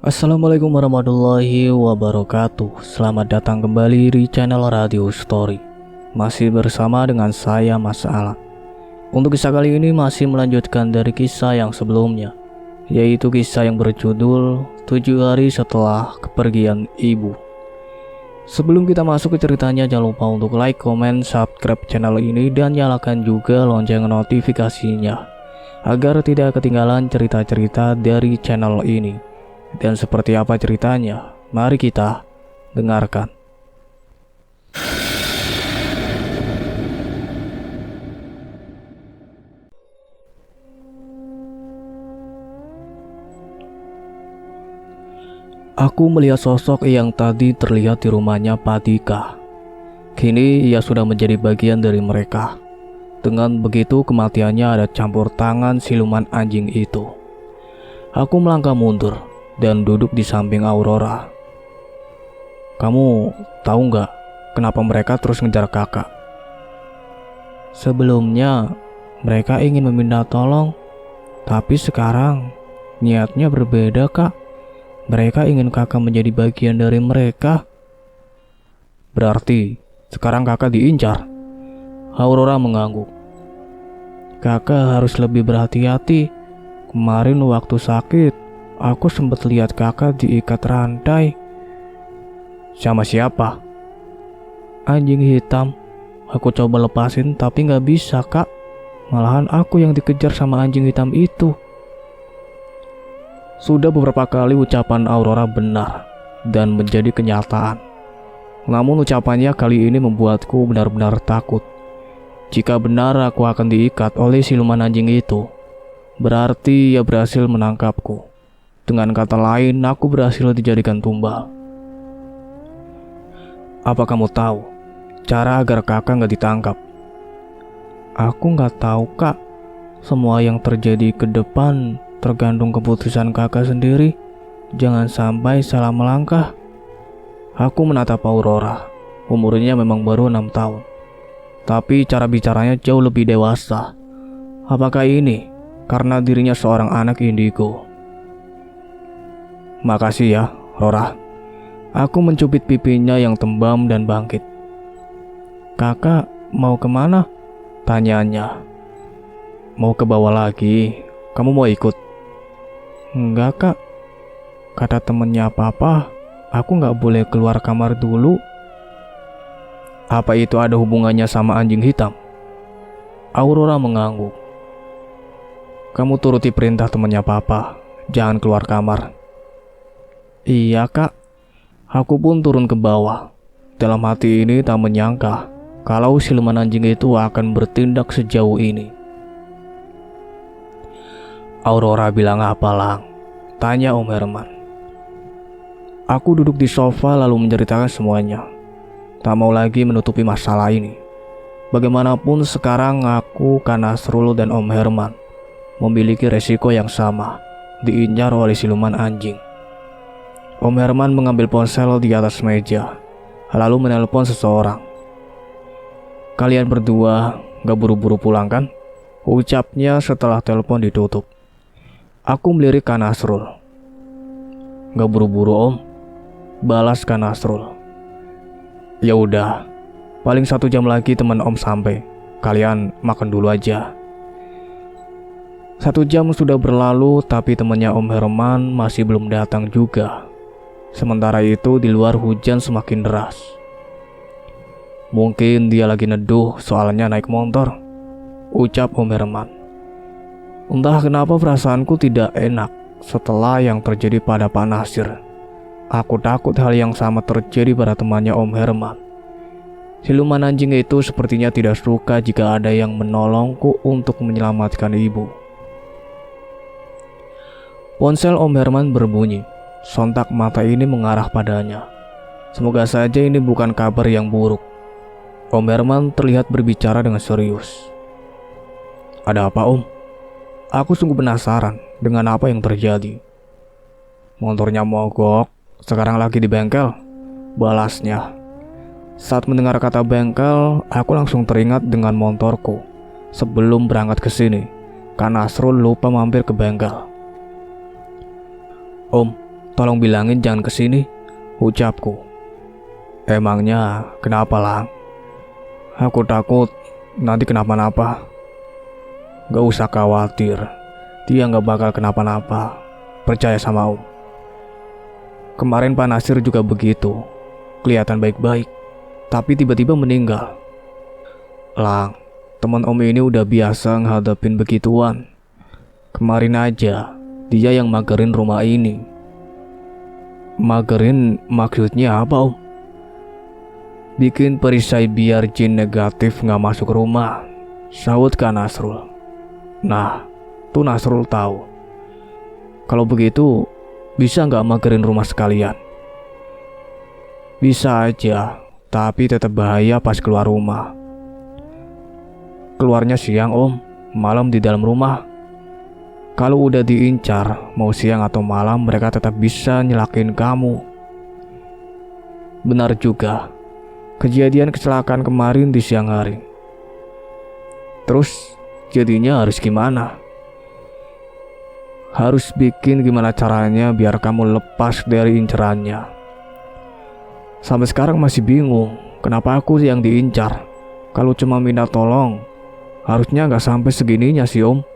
Assalamualaikum warahmatullahi wabarakatuh. Selamat datang kembali di channel Radio Story. Masih bersama dengan saya Mas Alan. Untuk kisah kali ini masih melanjutkan dari kisah yang sebelumnya, yaitu kisah yang berjudul 7 hari setelah kepergian ibu. Sebelum kita masuk ke ceritanya, jangan lupa untuk like, comment, subscribe channel ini dan nyalakan juga lonceng notifikasinya agar tidak ketinggalan cerita-cerita dari channel ini. Dan seperti apa ceritanya? Mari kita dengarkan. Aku melihat sosok yang tadi terlihat di rumahnya Pak Dika. Kini ia sudah menjadi bagian dari mereka. Dengan begitu kematiannya ada campur tangan siluman anjing itu. Aku melangkah mundur dan duduk di samping Aurora. Kamu tahu nggak kenapa mereka terus ngejar kakak? Sebelumnya mereka ingin meminta tolong, tapi sekarang niatnya berbeda, Kak. Mereka ingin kakak menjadi bagian dari mereka. Berarti sekarang kakak diincar? Aurora mengangguk. Kakak harus lebih berhati-hati. Kemarin waktu sakit, aku sempat lihat kakak diikat rantai. Sama siapa? Anjing hitam. Aku coba lepasin tapi gak bisa, Kak. Malahan aku yang dikejar sama anjing hitam itu. Sudah beberapa kali ucapan Aurora benar dan menjadi kenyataan. Namun ucapannya kali ini membuatku benar-benar takut. Jika benar aku akan diikat oleh siluman anjing itu, berarti ia berhasil menangkapku. Dengan kata lain, aku berhasil dijadikan tumbal. Apa kamu tahu cara agar kakak gak ditangkap? Aku gak tahu, Kak. Semua yang terjadi ke depan tergantung keputusan kakak sendiri. Jangan sampai salah melangkah. Aku menatap Aurora. Umurnya memang baru 6 tahun, tapi cara bicaranya jauh lebih dewasa. Apakah ini karena dirinya seorang anak indigo? Makasih ya, Rora. Aku mencubit pipinya yang tembam dan bangkit. Kakak mau kemana? Tanyanya. Mau ke bawah lagi. Kamu mau ikut? Enggak, Kak. Kata temennya Papa, aku gak boleh keluar kamar dulu. Apa itu ada hubungannya sama anjing hitam? Aurora mengangguk. Kamu turuti perintah temennya Papa. Jangan keluar kamar. Iya, Kak. Aku pun turun ke bawah. Dalam hati ini tak menyangka kalau siluman anjing itu akan bertindak sejauh ini. Aurora bilang apa, Lang? Tanya Om Herman. Aku duduk di sofa lalu menceritakan semuanya. Tak mau lagi menutupi masalah ini. Bagaimanapun sekarang aku, Kak Nasrul dan Om Herman memiliki resiko yang sama, diincar oleh siluman anjing. Om Herman mengambil ponsel di atas meja, lalu menelpon seseorang. Kalian berdua gak buru-buru pulang kan? Ucapnya setelah telepon ditutup. Aku melirik Kak Nasrul. Gak buru-buru, Om, balas Kak Nasrul. Ya udah, paling 1 jam lagi teman Om sampai. Kalian makan dulu aja. 1 jam sudah berlalu, tapi temannya Om Herman masih belum datang juga. Sementara itu di luar hujan semakin deras. Mungkin dia lagi neduh soalnya naik motor, ucap Om Herman. Entah kenapa perasaanku tidak enak setelah yang terjadi pada Pak Nasir. Aku takut hal yang sama terjadi pada temannya Om Herman. Siluman anjing itu sepertinya tidak suka jika ada yang menolongku untuk menyelamatkan ibu. Ponsel Om Herman berbunyi. Sontak mata ini mengarah padanya. Semoga saja ini bukan kabar yang buruk. Om Herman terlihat berbicara dengan serius. Ada apa, Om? Aku sungguh penasaran dengan apa yang terjadi. Motornya mogok, sekarang lagi di bengkel, balasnya. Saat mendengar kata bengkel, aku langsung teringat dengan motorku. Sebelum berangkat ke sini, Kak Nasrul lupa mampir ke bengkel. Om, tolong bilangin jangan kesini, ucapku. Emangnya kenapa, Lang? Aku takut nanti kenapa-napa. Gak usah khawatir, dia gak bakal kenapa-napa. Percaya sama Om. Kemarin Pak Nasir juga begitu, kelihatan baik-baik, tapi tiba-tiba meninggal. Lang, teman Om ini udah biasa ngadepin begituan. Kemarin aja, dia yang magerin rumah ini. Magerin maksudnya apa, Om? Bikin perisai biar jin negatif gak masuk rumah, sahut Kak Nasrul. Nah, tuh Nasrul tahu. Kalau begitu, bisa gak magerin rumah sekalian? Bisa aja, tapi tetap bahaya pas keluar rumah. Keluarnya siang, Om, malam di dalam rumah. Kalau udah diincar, mau siang atau malam mereka tetap bisa nyelakin kamu. Benar juga, kejadian kecelakaan kemarin di siang hari. Terus jadinya harus gimana? Harus bikin gimana caranya biar kamu lepas dari incerannya. Sampai sekarang masih bingung kenapa aku yang diincar. Kalau cuma minta tolong, harusnya gak sampai segininya sih, Om.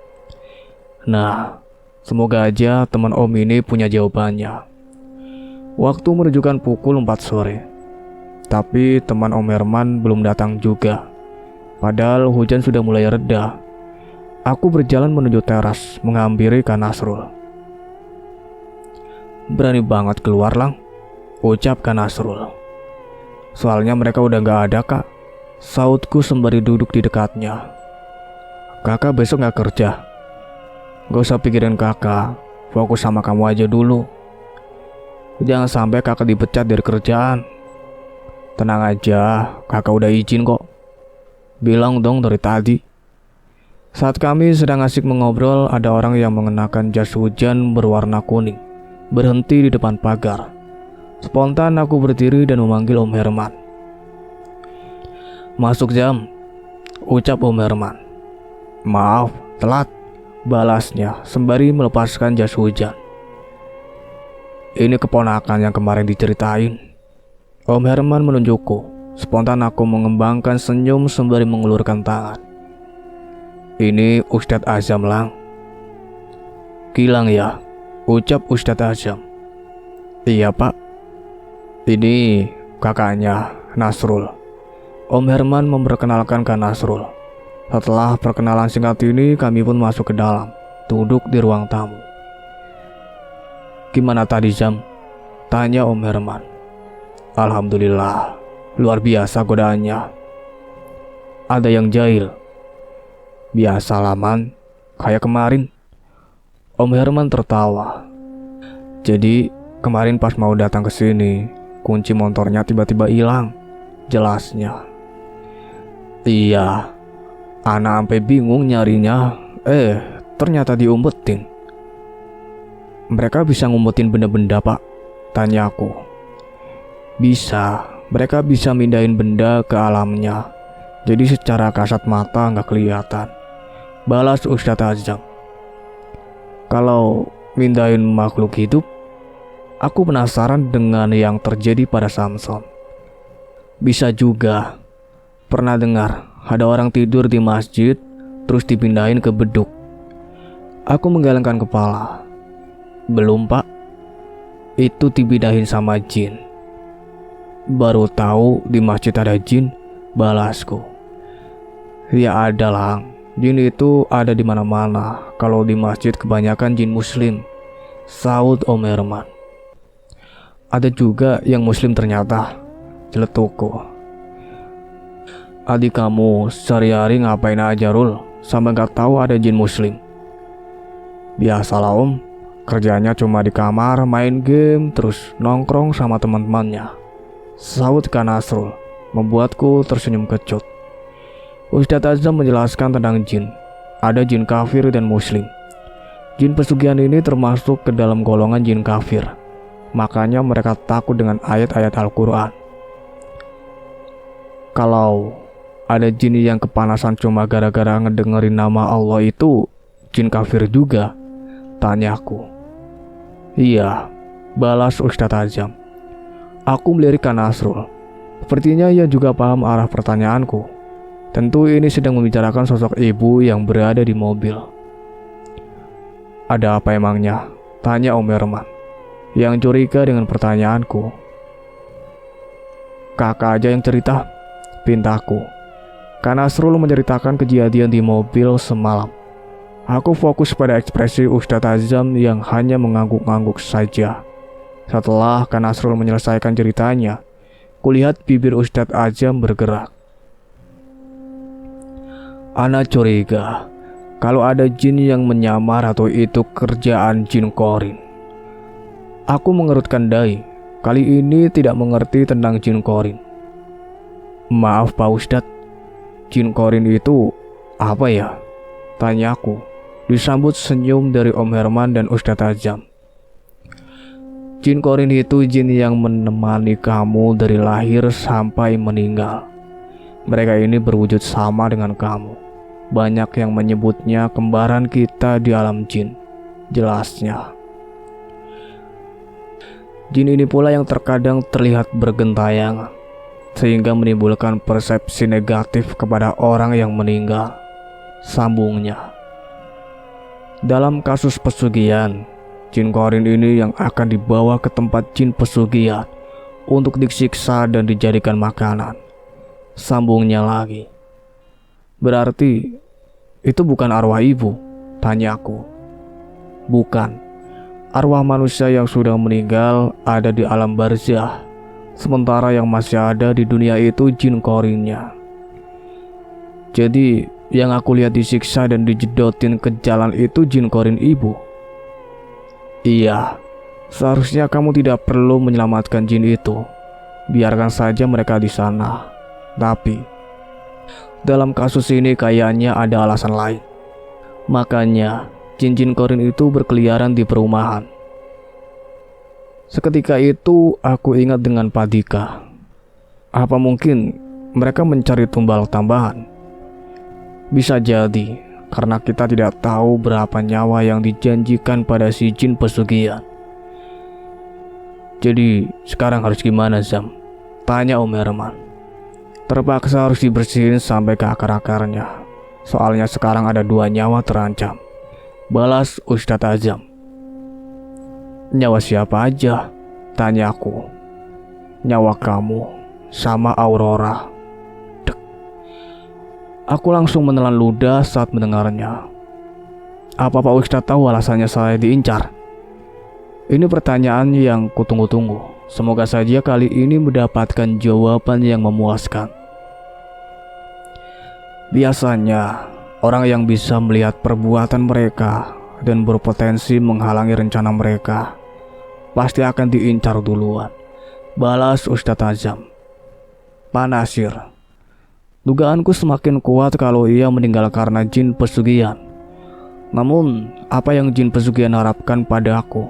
Nah, semoga aja teman Om ini punya jawabannya. Waktu menunjukkan pukul 4 sore. Tapi teman Om Herman belum datang juga. Padahal hujan sudah mulai reda. Aku berjalan menuju teras menghampiri Kak Nasrul. Berani banget keluar, Lang, ucap Kak Nasrul. Soalnya mereka udah gak ada, Kak, sautku sembari duduk di dekatnya. Kakak besok gak kerja? Gak usah pikirin kakak, fokus sama kamu aja dulu. Jangan sampai kakak dipecat dari kerjaan. Tenang aja, kakak udah izin kok. Bilang dong dari tadi. Saat kami sedang asik mengobrol, ada orang yang mengenakan jas hujan berwarna kuning berhenti di depan pagar. Spontan aku berdiri dan memanggil Om Herman. Masuk Jam, ucap Om Herman. Maaf, telat, balasnya sembari melepaskan jas hujan. Ini keponakan yang kemarin diceritain. Om Herman menunjukku. Spontan aku mengembangkan senyum sembari mengulurkan tangan. Ini Ustadz Azam, Lang. Gilang ya, ucap Ustadz Azam. Iya, Pak. Ini kakaknya Nasrul. Om Herman memperkenalkan Kak Nasrul. Setelah perkenalan singkat ini, kami pun masuk ke dalam, duduk di ruang tamu. Gimana tadi, Jam? Tanya Om Herman. Alhamdulillah, luar biasa godaannya. Ada yang jahil. Biasa laman, kayak kemarin. Om Herman tertawa. Jadi, kemarin pas mau datang ke sini, kunci motornya tiba-tiba hilang. Jelasnya. Iya. Anak sampai bingung nyarinya. Ternyata diumpetin. Mereka bisa ngumpetin benda-benda, Pak? Tanya aku. Bisa. Mereka bisa mindahin benda ke alamnya. Jadi secara kasat mata nggak kelihatan. Balas Ustadz Azam. Kalau mindahin makhluk hidup, aku penasaran dengan yang terjadi pada Samson. Bisa juga. Pernah dengar ada orang tidur di masjid terus dipindahin ke beduk. Aku menggelengkan kepala. Belum, Pak. Itu dipindahin sama jin. Baru tahu di masjid ada jin, balasku. Ya ada, Lang. Jin itu ada di mana-mana. Kalau di masjid kebanyakan jin muslim, saut Om Herman. Ada juga yang muslim ternyata, celetukku. Adik kamu sehari-hari ngapain aja, Rul? Sampai gak tahu ada jin muslim. Biasalah, Om. Kerjanya cuma di kamar, main game, terus nongkrong sama teman-temannya. Saut Kak Nasrul, membuatku tersenyum kecut. Ustadz Azam menjelaskan tentang jin. Ada jin kafir dan muslim. Jin pesugihan ini termasuk ke dalam golongan jin kafir. Makanya mereka takut dengan ayat-ayat Al-Quran. Kalau ada jin yang kepanasan cuma gara-gara ngedengerin nama Allah, itu jin kafir juga? Tanyaku. Iya, balas Ustadz Azam. Aku melirik Kak Nasrul. Sepertinya ia juga paham arah pertanyaanku. Tentu ini sedang membicarakan sosok ibu yang berada di mobil. Ada apa emangnya? Tanya Om Herman yang curiga dengan pertanyaanku. Kakak aja yang cerita, pintaku. Kak Nasrul menceritakan kejadian di mobil semalam. Aku fokus pada ekspresi Ustadz Azam yang hanya mengangguk-angguk saja. Setelah Kak Nasrul menyelesaikan ceritanya, kulihat bibir Ustadz Azam bergerak. Ana curiga kalau ada jin yang menyamar atau itu kerjaan jin korin. Aku mengerutkan dahi. Kali ini tidak mengerti tentang jin korin. Maaf Pak Ustadz, jin korin itu apa ya? Tanyaku, disambut senyum dari Om Herman dan Ustadz Azam. Jin korin itu jin yang menemani kamu dari lahir sampai meninggal. Mereka ini berwujud sama dengan kamu. Banyak yang menyebutnya kembaran kita di alam jin. Jelasnya, jin ini pula yang terkadang terlihat bergentayangan, sehingga menimbulkan persepsi negatif kepada orang yang meninggal. Sambungnya, dalam kasus pesugihan, jin korin ini yang akan dibawa ke tempat jin pesugihan untuk disiksa dan dijadikan makanan. Sambungnya lagi, berarti itu bukan arwah ibu? Tanyaku. Bukan. Arwah manusia yang sudah meninggal ada di alam barzah, sementara yang masih ada di dunia itu jin korinnya. Jadi yang aku lihat disiksa dan dijedotin ke jalan itu jin korin ibu? Iya. Seharusnya kamu tidak perlu menyelamatkan jin itu. Biarkan saja mereka di sana. Tapi dalam kasus ini kayaknya ada alasan lain. Makanya jin-jin korin itu berkeliaran di perumahan. Seketika itu aku ingat dengan Pak Dika. Apa mungkin mereka mencari tumbal tambahan? Bisa jadi karena kita tidak tahu berapa nyawa yang dijanjikan pada si jin pesugihan. Jadi sekarang harus gimana Zam? Tanya Om Herman. Terpaksa harus dibersihin sampai ke akar-akarnya. Soalnya sekarang ada 2 nyawa terancam. Balas Ustadz Azam. Nyawa siapa aja? Tanyaku. Nyawa kamu sama Aurora. Dek. Aku langsung menelan ludah saat mendengarnya. Apa Pak Ustadz tahu alasannya saya diincar? Ini pertanyaan yang kutunggu-tunggu. Semoga saja kali ini mendapatkan jawaban yang memuaskan. Biasanya, orang yang bisa melihat perbuatan mereka dan berpotensi menghalangi rencana mereka pasti akan diincar duluan. Balas Ustadz Azam. Pak Nasir, dugaanku semakin kuat kalau ia meninggal karena jin pesugihan. Namun, apa yang jin pesugihan harapkan pada aku?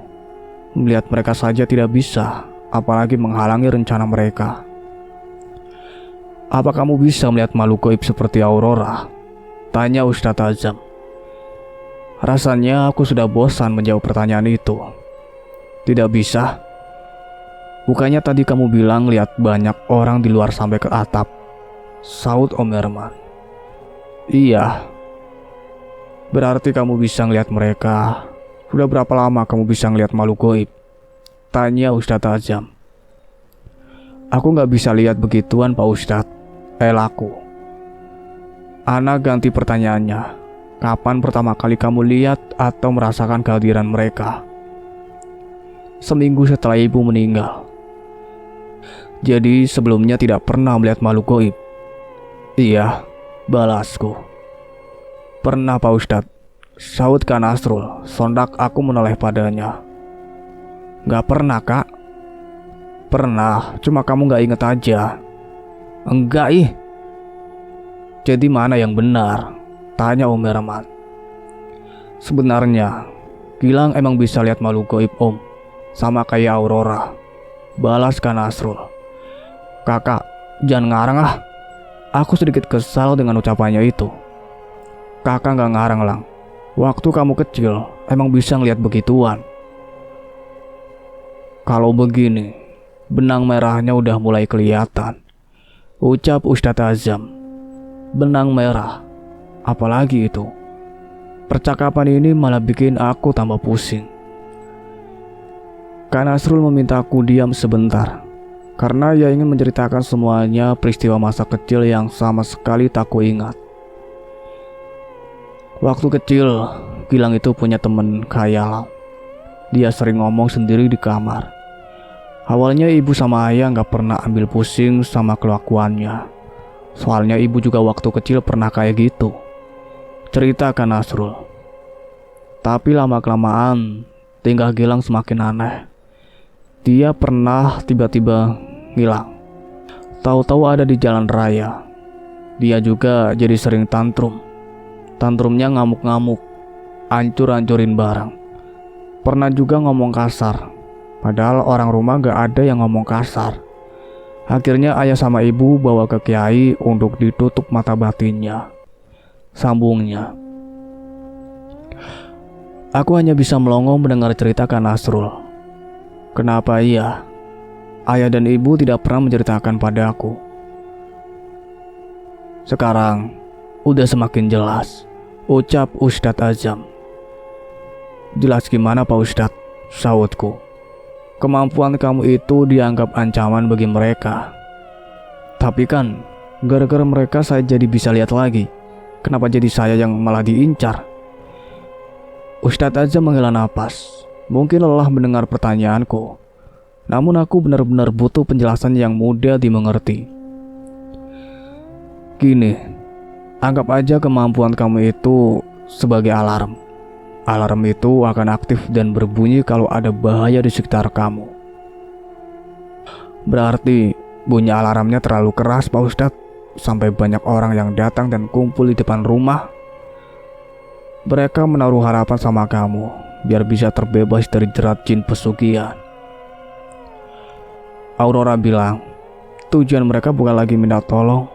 Melihat mereka saja tidak bisa, apalagi menghalangi rencana mereka. Apa kamu bisa melihat makhluk gaib seperti Aurora? Tanya Ustadz Azam. Rasanya aku sudah bosan menjawab pertanyaan itu. Tidak bisa. Bukannya tadi kamu bilang lihat banyak orang di luar sampai ke atap? Saud Om Herman. Iya. Berarti kamu bisa ngelihat mereka. Sudah berapa lama kamu bisa ngelihat makhluk gaib? Tanya Ustadz Azam. Aku gak bisa lihat begituan Pak Ustadz. Elaku. Ana ganti pertanyaannya. Kapan pertama kali kamu lihat atau merasakan kehadiran mereka? Seminggu setelah ibu meninggal. Jadi sebelumnya tidak pernah melihat makhluk gaib? Iya, balasku. Pernah Pak Ustadz. Saud Kak Nasrul. Sondak aku menoleh padanya. Gak pernah Kak? Pernah, cuma kamu gak inget aja. Enggak ih. Jadi mana yang benar? Tanya Om Herman. Sebenarnya Gilang emang bisa lihat makhluk gaib Om, sama kayak Aurora. Balas Kak Nasrul. Kakak, jangan ngarang ah. Aku sedikit kesal dengan ucapannya itu. Kakak gak ngarang Lang. Waktu kamu kecil emang bisa ngeliat begituan. Kalau begini, benang merahnya udah mulai kelihatan, ucap Ustadz Azam. Benang merah? Apalagi itu? Percakapan ini malah bikin aku tambah pusing. Kak Nasrul meminta aku diam sebentar, karena ia ingin menceritakan semuanya peristiwa masa kecil yang sama sekali tak kuingat. Waktu kecil, Gilang itu punya temen khayal. Dia sering ngomong sendiri di kamar. Awalnya ibu sama ayah gak pernah ambil pusing sama kelakuannya. Soalnya ibu juga waktu kecil pernah kayak gitu, cerita Kak Nasrul. Tapi lama-kelamaan tingkah Gilang semakin aneh. Dia pernah tiba-tiba hilang. Tahu-tahu ada di jalan raya. Dia juga jadi sering tantrum. Tantrumnya ngamuk-ngamuk, hancur-hancurin barang. Pernah juga ngomong kasar, padahal orang rumah gak ada yang ngomong kasar. Akhirnya ayah sama ibu bawa ke kiai untuk ditutup mata batinnya. Sambungnya. Aku hanya bisa melongo mendengar cerita Kak Nasrul. Kenapa iya? Ayah dan ibu tidak pernah menceritakan padaku. Sekarang udah semakin jelas, ucap Ustadz Azam. Jelas gimana Pak Ustadz? Sahutku. Kemampuan kamu itu dianggap ancaman bagi mereka. Tapi kan, gara-gara mereka saya jadi bisa lihat lagi. Kenapa jadi saya yang malah diincar? Ustadz Azam menghela napas. Mungkin lelah mendengar pertanyaanku. Namun aku benar-benar butuh penjelasan yang mudah dimengerti. Gini, anggap aja kemampuan kamu itu sebagai alarm. Alarm itu akan aktif dan berbunyi kalau ada bahaya di sekitar kamu. Berarti bunyi alarmnya terlalu keras Pak Ustadz, sampai banyak orang yang datang dan kumpul di depan rumah. Mereka menaruh harapan sama kamu biar bisa terbebas dari jerat jin pesugihan. Aurora bilang, tujuan mereka bukan lagi minta tolong,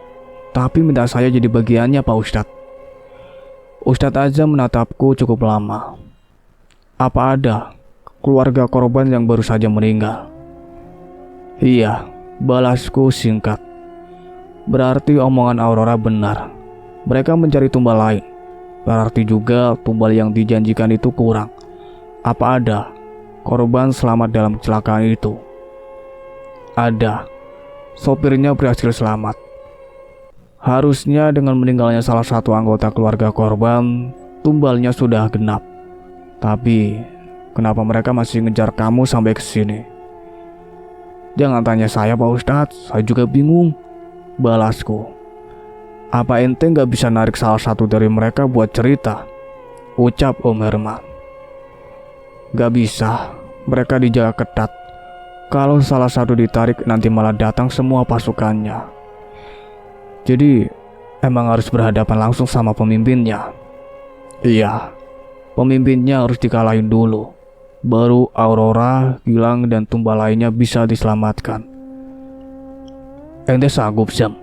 tapi minta saya jadi bagiannya Pak Ustadz. Ustadz Azam menatapku cukup lama. Apa ada keluarga korban yang baru saja meninggal? Iya, balasku singkat. Berarti omongan Aurora benar. Mereka mencari tumbal lain. Berarti juga tumbal yang dijanjikan itu kurang. Apa ada korban selamat dalam kecelakaan itu? Ada. Sopirnya berhasil selamat. Harusnya dengan meninggalnya salah satu anggota keluarga korban, tumbalnya sudah genap. Tapi, kenapa mereka masih ngejar kamu sampai ke sini? Jangan tanya saya Pak Ustadz, saya juga bingung. Balasku. Apa ente gak bisa narik salah satu dari mereka buat cerita? Ucap Om Herman. Gak bisa, mereka dijaga ketat. Kalau salah satu ditarik nanti malah datang semua pasukannya. Jadi, emang harus berhadapan langsung sama pemimpinnya. Iya, pemimpinnya harus dikalahin dulu. Baru Aurora, Gilang, dan tumbal lainnya bisa diselamatkan. Ente sanggup, Zam?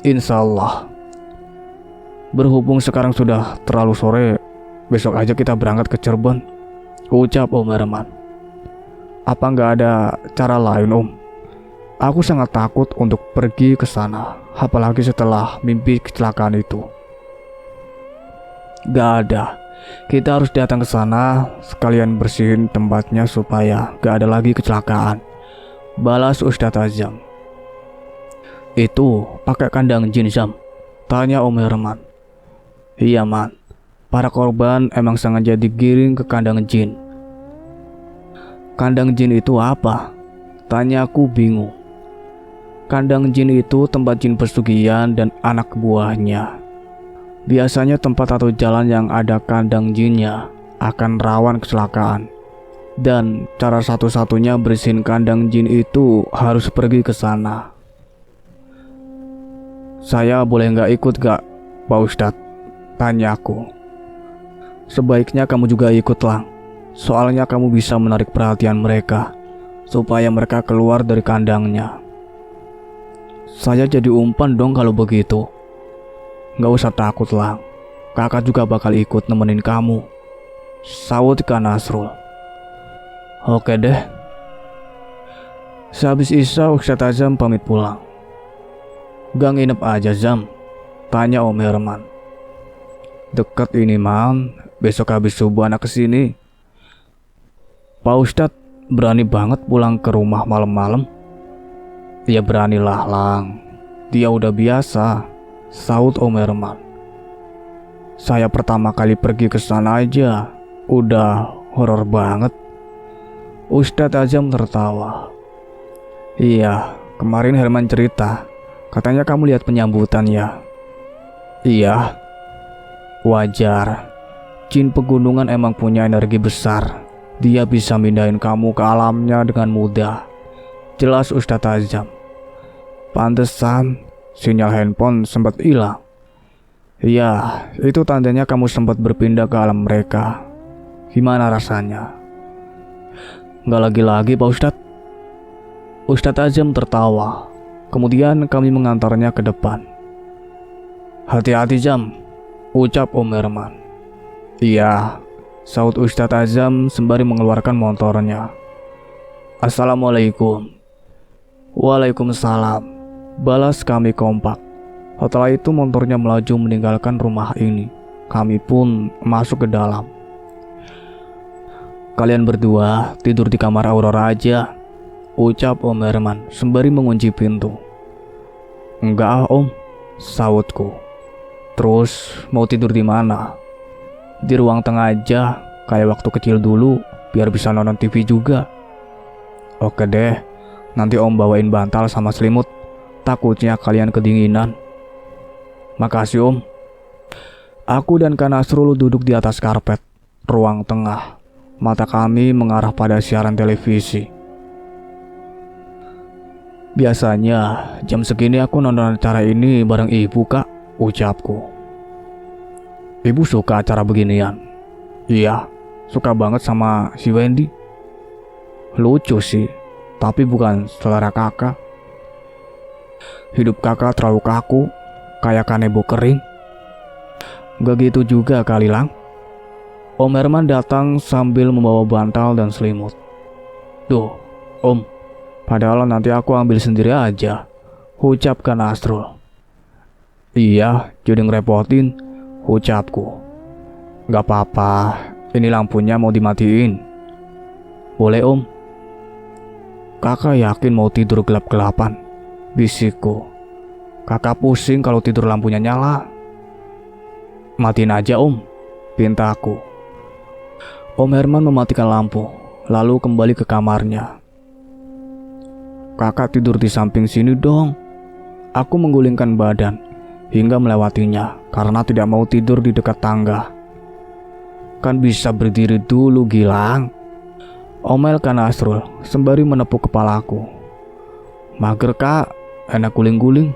Insya Allah. Berhubung sekarang sudah terlalu sore, besok aja kita berangkat ke Cirebon, ucap Om Herman. Apa nggak ada cara lain, Om? Aku sangat takut untuk pergi ke sana, apalagi setelah mimpi kecelakaan itu. Gak ada. Kita harus datang ke sana, sekalian bersihin tempatnya supaya gak ada lagi kecelakaan. Balas Ustadz Azam. Itu pakai kandang jin, Zam? Tanya Om Herman. Iya, Man. Para korban emang sengaja digiring ke kandang jin. Kandang jin itu apa? Tanyaku bingung. Kandang jin itu tempat jin pesugihan dan anak buahnya. Biasanya tempat atau jalan yang ada kandang jinnya akan rawan kecelakaan. Dan cara satu-satunya bersihin kandang jin itu harus pergi ke sana. Saya boleh nggak ikut gak, Pak Ustadz? Tanyaku. Sebaiknya kamu juga ikutlah. Soalnya kamu bisa menarik perhatian mereka supaya mereka keluar dari kandangnya. Saya jadi umpan dong kalau begitu. Gak usah takut lah. Kakak juga bakal ikut nemenin kamu, sahut Kak Nasrul. Oke deh, Sehabis Isya, Ustadz Azam pamit pulang. "Gak nginep aja, Zam?" tanya Om Herman. "Deket ini, Man. Besok habis subuh anak kesini." "Pak Ustadz berani banget pulang ke rumah malam-malam?" "Ya beranilah, Lang. Dia udah biasa," sahut Om Herman. "Saya pertama kali pergi ke sana aja udah horor banget." Ustadz Azam tertawa. "Iya, kemarin Herman cerita, katanya kamu lihat penyambutan ya." "Iya." "Wajar. Jin pegunungan emang punya energi besar. Dia bisa mindahin kamu ke alamnya dengan mudah," jelas Ustadz Azam. "Pantesan sinyal handphone sempat hilang." "Iya, itu tandanya kamu sempat berpindah ke alam mereka. Gimana rasanya?" "Nggak lagi-lagi, Pak Ustadz." Ustadz Azam tertawa. Kemudian kami mengantarnya ke depan. "Hati-hati, Jam," ucap Om Herman. "Iya," sahut Ustadz Azam sembari mengeluarkan motornya. "Assalamualaikum." "Waalaikumsalam," balas kami kompak. Setelah itu motornya melaju meninggalkan rumah ini. Kami pun masuk ke dalam. "Kalian berdua tidur di kamar Aurora aja," ucap Om Herman sembari mengunci pintu. "Enggak, Om," sahutku. "Terus mau tidur di mana?" "Di ruang tengah aja, kayak waktu kecil dulu, biar bisa nonton TV juga." "Oke deh, nanti Om bawain bantal sama selimut. Takutnya kalian kedinginan." "Makasih, Om." Aku dan Kak Nasrul duduk di atas karpet ruang tengah. Mata kami mengarah pada siaran televisi. "Biasanya jam segini aku nonton acara ini bareng ibu, Kak," ucapku. "Ibu suka acara beginian?" "Iya, suka banget sama si Wendy. Lucu sih, tapi bukan selera kakak. Hidup kakak terlalu kaku, kayak kanebo kering." "Gak gitu juga kali, Lang." Om Herman datang sambil membawa bantal dan selimut. "Duh, Om, padahal nanti aku ambil sendiri aja," ucapkan Nasrul. "Iya, jadi ngerepotin," ucapku. "Gak apa-apa, ini lampunya mau dimatiin." "Boleh, Om." "Kakak yakin mau tidur gelap-gelapan?" bisikku. "Kakak pusing kalau tidur lampunya nyala." "Matiin aja, Om," pintaku. Om Herman mematikan lampu, lalu kembali ke kamarnya. "Kakak tidur di samping sini dong." Aku menggulingkan badan hingga melewatinya karena tidak mau tidur di dekat tangga. "Kan bisa berdiri dulu, Gilang," omelkan Nasrul sembari menepuk kepalaku. "Mager, Kak, enak guling-guling."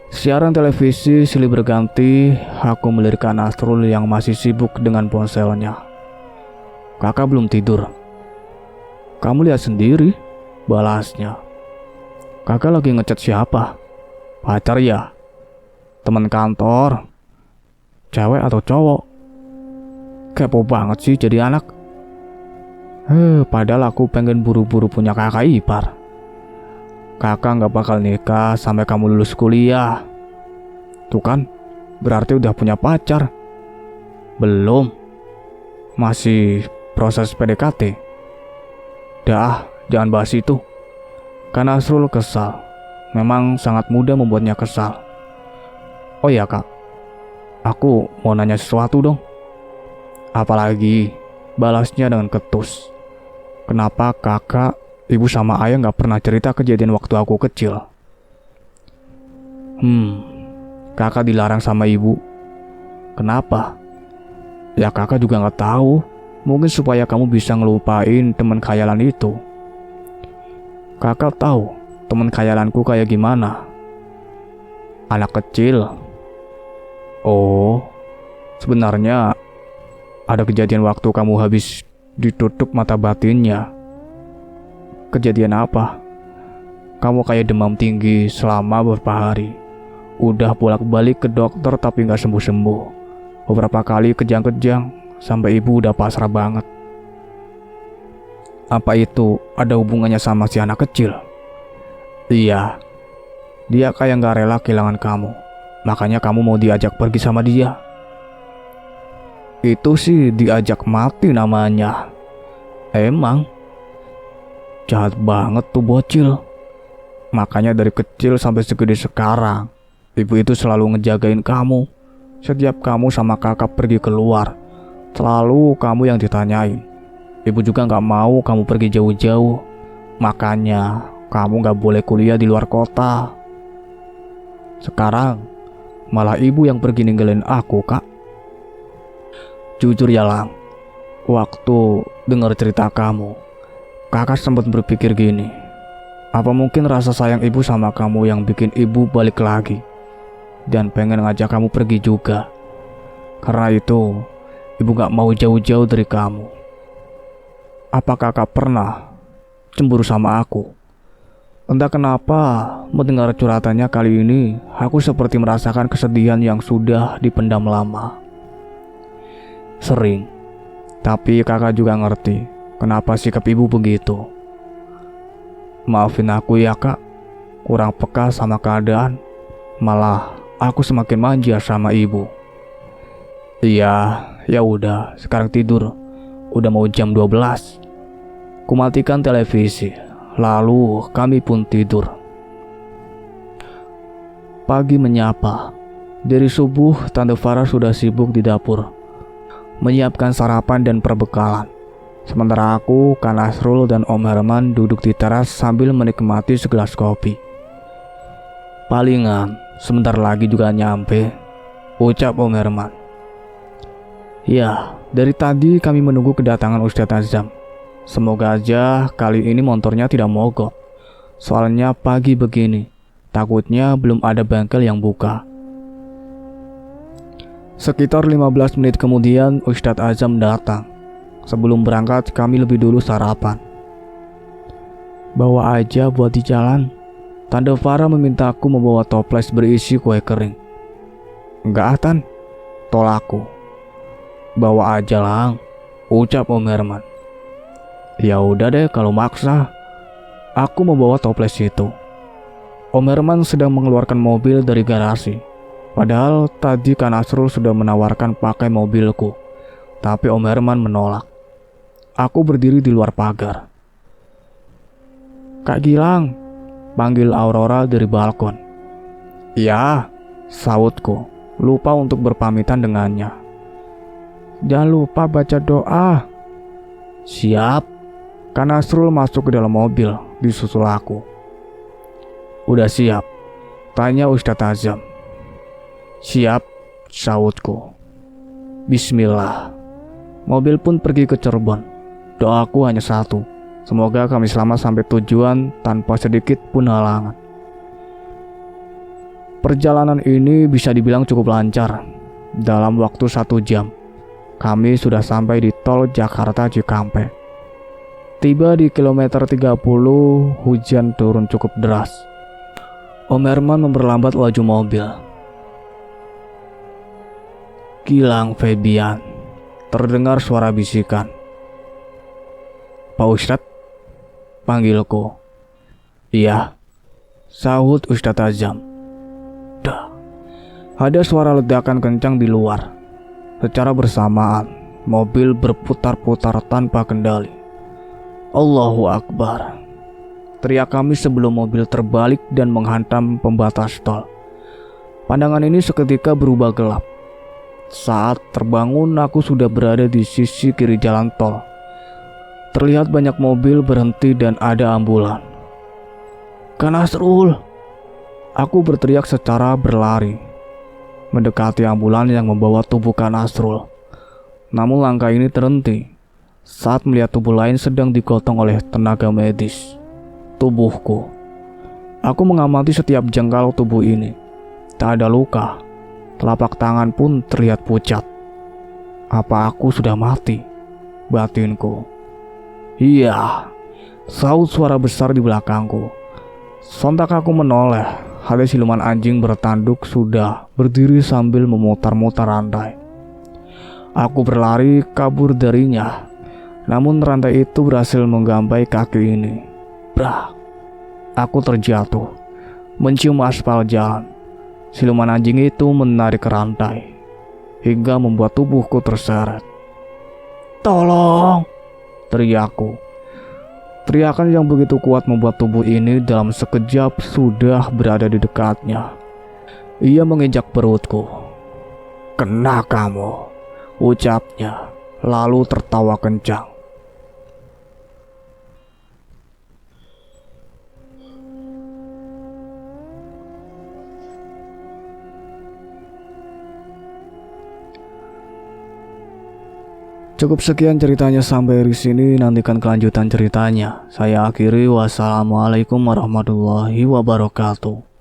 Siaran televisi silih berganti. Aku melirik Nasrul yang masih sibuk dengan ponselnya. "Kakak belum tidur?" "Kamu lihat sendiri," balasnya. "Kakak lagi ngechat siapa? Pacar ya? Teman kantor? Cewek atau cowok? Kepo banget sih jadi anak." Padahal aku pengen buru-buru punya kakak ipar." "Kakak gak bakal nikah sampai kamu lulus kuliah." "Tuh kan, berarti udah punya pacar." "Belum. Masih proses PDKT." "Dah, jangan bahas itu." Kan Nasrul kesal. Memang sangat mudah membuatnya kesal. "Oh ya, Kak, aku mau nanya sesuatu dong." "Apalagi?" balasnya dengan ketus. "Kenapa kakak, ibu sama ayah gak pernah cerita kejadian waktu aku kecil?" Kakak dilarang sama ibu." "Kenapa?" "Ya kakak juga gak tahu. Mungkin supaya kamu bisa ngelupain teman khayalan itu." "Kakak tahu teman khayalanku kayak gimana?" "Anak kecil." "Oh, sebenarnya ada kejadian waktu kamu habis ditutup mata batinnya." "Kejadian apa?" "Kamu kayak demam tinggi selama beberapa hari. Udah bolak-balik ke dokter tapi gak sembuh-sembuh. Beberapa kali kejang-kejang sampai ibu udah pasrah banget." Apa itu ada hubungannya sama si anak kecil? Iya, dia kayak gak rela kehilangan kamu. Makanya kamu mau diajak pergi sama dia. Itu sih diajak mati namanya. Emang jahat banget tuh bocil. Makanya dari kecil sampai segede sekarang, ibu itu selalu ngejagain kamu. Setiap kamu sama kakak pergi keluar, selalu kamu yang ditanyain. Ibu juga gak mau kamu pergi jauh-jauh. Makanya kamu gak boleh kuliah di luar kota. Sekarang malah ibu yang pergi ninggalin aku, Kak. Jujur ya Lang, waktu dengar cerita kamu, kakak sempat berpikir gini, apa mungkin rasa sayang ibu sama kamu yang bikin ibu balik lagi dan pengen ngajak kamu pergi juga. Karena itu ibu gak mau jauh-jauh dari kamu. Apa kakak pernah cemburu sama aku? Entah kenapa mendengar curhatannya kali ini, aku seperti merasakan kesedihan yang sudah dipendam lama. Sering, tapi kakak juga ngerti kenapa sikap ibu begitu. Maafin aku ya Kak, kurang peka sama keadaan. Malah aku semakin manja sama ibu. Iya, ya udah, sekarang tidur. Udah mau jam 12. Kumatikan televisi, lalu kami pun tidur. Pagi menyapa. Dari subuh, Tante Farah sudah sibuk di dapur menyiapkan sarapan dan perbekalan. Sementara aku, Kak Nasrul, dan Om Herman duduk di teras sambil menikmati segelas kopi. Palingan, sebentar lagi juga nyampe, ucap Om Herman. Ya, dari tadi kami menunggu kedatangan Ustadz Azam. Semoga aja kali ini motornya tidak mogok. Soalnya pagi begini, takutnya belum ada bengkel yang buka. Sekitar 15 menit kemudian Ustadz Azam datang. Sebelum berangkat kami lebih dulu sarapan. Bawa aja buat di jalan. Tante Farah memintaku membawa toples berisi kue kering. Enggak Tan, tolakku. Bawa aja Lang, ucap Om Herman. Ya udah deh kalau maksa. Aku membawa toples itu. Om Herman sedang mengeluarkan mobil dari garasi. Padahal tadi Kak Nasrul sudah menawarkan pakai mobilku. Tapi Om Herman menolak. Aku berdiri di luar pagar. Kak Gilang, panggil Aurora dari balkon. Ya, sautku, lupa untuk berpamitan dengannya. Jangan lupa baca doa. Siap. Kak Nasrul masuk ke dalam mobil, disusul aku. Udah siap? Tanya Ustadz Azam. Siap, sautku. Bismillah. Mobil pun pergi ke Cirebon. Doaku hanya satu, semoga kami selamat sampai tujuan tanpa sedikit pun halangan. Perjalanan ini bisa dibilang cukup lancar. Dalam waktu 1 jam, kami sudah sampai di tol Jakarta Cikampek. Tiba di kilometer 30, hujan turun cukup deras. Om Herman memperlambat laju mobil. Gilang Febian, terdengar suara bisikan. Pak Ustadz, panggilku. Iya, sahut Ustadz Azam. Dah, ada suara ledakan kencang di luar. Secara bersamaan, mobil berputar-putar tanpa kendali. Allahu Akbar, teriak kami sebelum mobil terbalik dan menghantam pembatas tol. Pandangan ini seketika berubah gelap. Saat terbangun, aku sudah berada di sisi kiri jalan tol. Terlihat banyak mobil berhenti dan ada ambulan. Kak Nasrul, aku berteriak secara berlari, mendekati ambulan yang membawa tubuh Kak Nasrul. Namun langkah ini terhenti saat melihat tubuh lain sedang digotong oleh tenaga medis. Tubuhku. Aku mengamati setiap jengkal tubuh ini. Tak ada luka. Telapak tangan pun terlihat pucat. Apa aku sudah mati? Batinku. Iya, saut suara besar di belakangku. Sontak aku menoleh. Ada siluman anjing bertanduk sudah berdiri sambil memutar-mutar rantai. Aku berlari kabur darinya. Namun rantai itu berhasil menggampai kaki ini. Brak! Aku terjatuh, mencium aspal jalan. Siluman anjing itu menarik rantai, hingga membuat tubuhku terseret. "Tolong!" teriakku. Teriakan yang begitu kuat membuat tubuh ini dalam sekejap sudah berada di dekatnya. Ia menginjak perutku. "Kena kamu," ucapnya, lalu tertawa kencang. Cukup sekian ceritanya sampai di sini. Nantikan kelanjutan ceritanya. Saya akhiri. Wassalamualaikum warahmatullahi wabarakatuh.